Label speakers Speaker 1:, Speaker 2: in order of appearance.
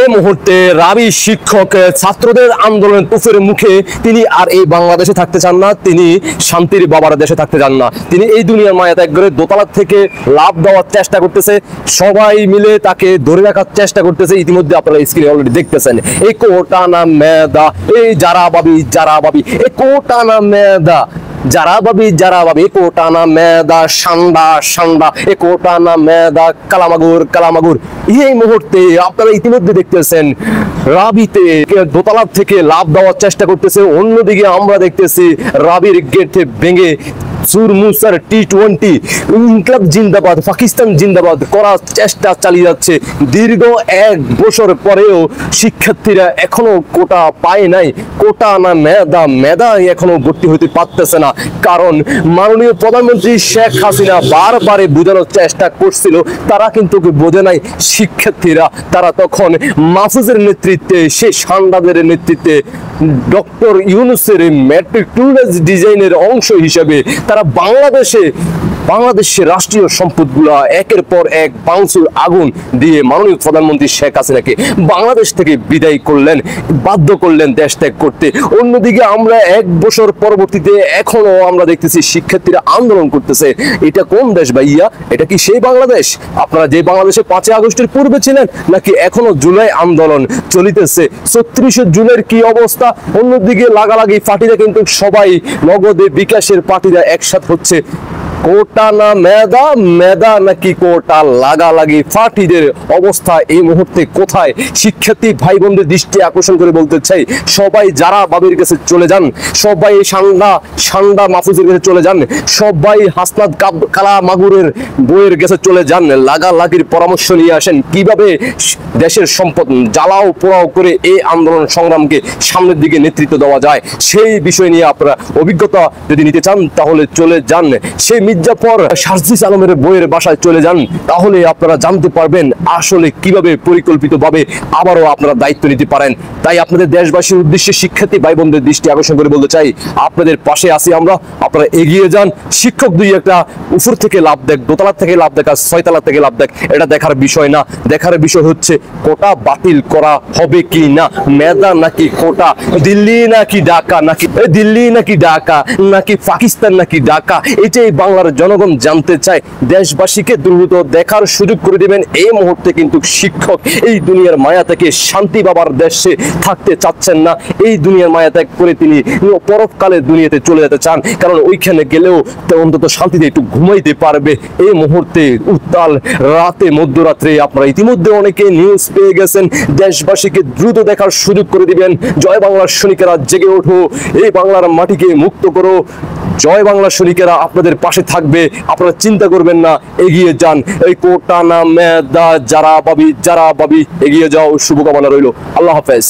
Speaker 1: এই মুহূর্তে রাবি শিক্ষক ছাত্রদের আন্দোলনের তুফের মুখে তিনি আর এই বাংলাদেশে থাকতে চান না, তিনি শান্তির বাবার দেশে থাকতে চান না। তিনি এই দুনিয়ার মায়া ত্যাগ করে দোতলা থেকে লাভ দেওয়ার চেষ্টা করতেছে, সবাই মিলে তাকে ধরে রাখার চেষ্টা করতেছে। ইতিমধ্যে আপনারা স্ক্রিনে অলরেডি দেখতেছেন এই কোটা না মেদা, এই যারা বাবি এই কোটা না মেদা, যারা বাবি কোটা না মেদা, সান্ডা এ কোটা না মেদা, কালামাগুর। এই মুহূর্তে আপনারা ইতিমধ্যে দেখতেছেন রাবিতে দোতলা থেকে লাভ দেওয়ার চেষ্টা করতেছে, অন্যদিকে আমরা দেখতেছি রাবির গেট ভেঙে সুরমুসার টি-20 ইনকলাব জিন্দাবাদ, পাকিস্তান জিন্দাবাদ করার চেষ্টা চালিয়ে যাচ্ছে। দীর্ঘ 1 বছর পরেও শিক্ষার্থীরা এখনো কোটা পায় নাই। কোটা না মেধা এখনো ভর্তি হতে পারতেছে না, কারণ মাননীয় প্রধানমন্ত্রী শেখ হাসিনা বারবারে বোঝানোর চেষ্টা করছিল, তারা কিন্তু বোঝে নাই। শিক্ষার্থীরা তারা তখন মাহফুজের নেতৃত্বে, সেই সান্ডাদের নেতৃত্বে, ডক্টর ইউনূসের ম্যাট্রিকুলাস ডিজাইনের অংশ হিসেবে তারা বাংলাদেশের রাষ্ট্রীয় সম্পদগুলা একের পর এক বাংসুর আগুন দিয়ে মাননীয় প্রধানমন্ত্রী শেখ হাসিনাকে বাংলাদেশ থেকে বিদায় করলেন, বাধ্য করলেন দেশ ত্যাগ করতে। অন্যদিকে আমরা 1 বছর পরবর্তীতে এখনো আমরা দেখতেছি শিক্ষার্থীরা আন্দোলন করতেছে। এটা কোন দেশ ভাইয়া? এটা কি সেই বাংলাদেশ আপনারা যে বাংলাদেশে 5 আগস্টের পূর্বে ছিলেন, নাকি এখনো জুলাই আন্দোলন চলিতেছে? 36 জুনের কি অবস্থা? অন্যদিকে লাগালাগি পার্টিরা কিন্তু সবাই নগদে বিকাশের পার্টিরা একসাথে হচ্ছে। কোটা না মেধা নাকি কোটা, লাগালাগি পার্টিদের অবস্থা এই মুহূর্তে কোথায়? শিক্ষার্থী ভাই বোনদের দৃষ্টি আকর্ষণ করে বলতে চাই, সবাই যারা বাবির কাছে চলে যান, সবাই সান্ডা মাহফুজের কাছে চলে যান, সবাই হাসনাত কালামাগুরের বইয়ের কাছে চলে যান, লাগালাগির পরামর্শ নিয়ে আসেন কিভাবে দেশের সম্পদ জ্বালাও পোড়াও করে এই আন্দোলন সংগ্রামকে সামনের দিকে নেতৃত্ব দেওয়া যায়। সেই বিষয় নিয়ে আপনারা অভিজ্ঞতা যদি নিতে চান তাহলে চলে যান সেই মির্জাফর শারজিস আলমের বইয়ের বাসায় চলে যান, তাহলে আপনারা জানতে পারবেন আসলে কিভাবে পরিকল্পিতভাবে আবারও আপনারা দায়িত্ব নিতে পারেন। তাই আপনাদের দেশবাসীর উদ্দেশ্যে শিক্ষার্থী ভাই বোনদের দৃষ্টি আকর্ষণ করে বলতে চাই, আপনাদের পাশে আছি আমরা, আপনারা এগিয়ে যান। শিক্ষক দুই একটা উপর থেকে লাভ দেখ, দোতলা থেকে লাভ দেখ, 6 তলা থেকে লাভ দেখ, এটা দেখার বিষয় না। দেখার বিষয় হচ্ছে কোটা বাতিল করা হবে কি না, মেধা নাকি কোটা, দিল্লি নাকি ঢাকা নাকি পাকিস্তান নাকি ঢাকা, এটাই বাংলার জনগণ জানতে চায়। দেশবাসীকে দ্রুত দেখার সুযোগ করে দিবেন। এই মুহূর্তে কিন্তু শিক্ষক এই দুনিয়ার মায়া থেকে শান্তি বাবার দেশে থাকতে চাচ্ছেন না, এই দুনিয়ার মায়া ত্যাগ করে তিনি পরকালে দুনিয়াতে চলে যেতে চান, কারণ ওইখানে গেলেও অন্তত শান্তিতে একটু ঘুমাইতে পারবে। এই মুহূর্তে উত্তাল রাতে, মধ্যরাত্রে আপনারা ইতিমধ্যে অনেকে নিউজ পেয়ে গেছেন। দেশবাসীকে দ্রুত দেখার সুযোগ করে দিবেন। জয় বাংলার সৈনিকেরা জেগে ওঠো, এই বাংলার মাটিকে মুক্ত করো। জয় বাংলা সৈনিকেরা আপনাদের পাশে থাকবে, আপনারা চিন্তা করবেন না, এগিয়ে যান। এই কোটা না মেধা, যারা বাবি এগিয়ে যাও। শুভকামনা রইল। আল্লাহ হাফেজ।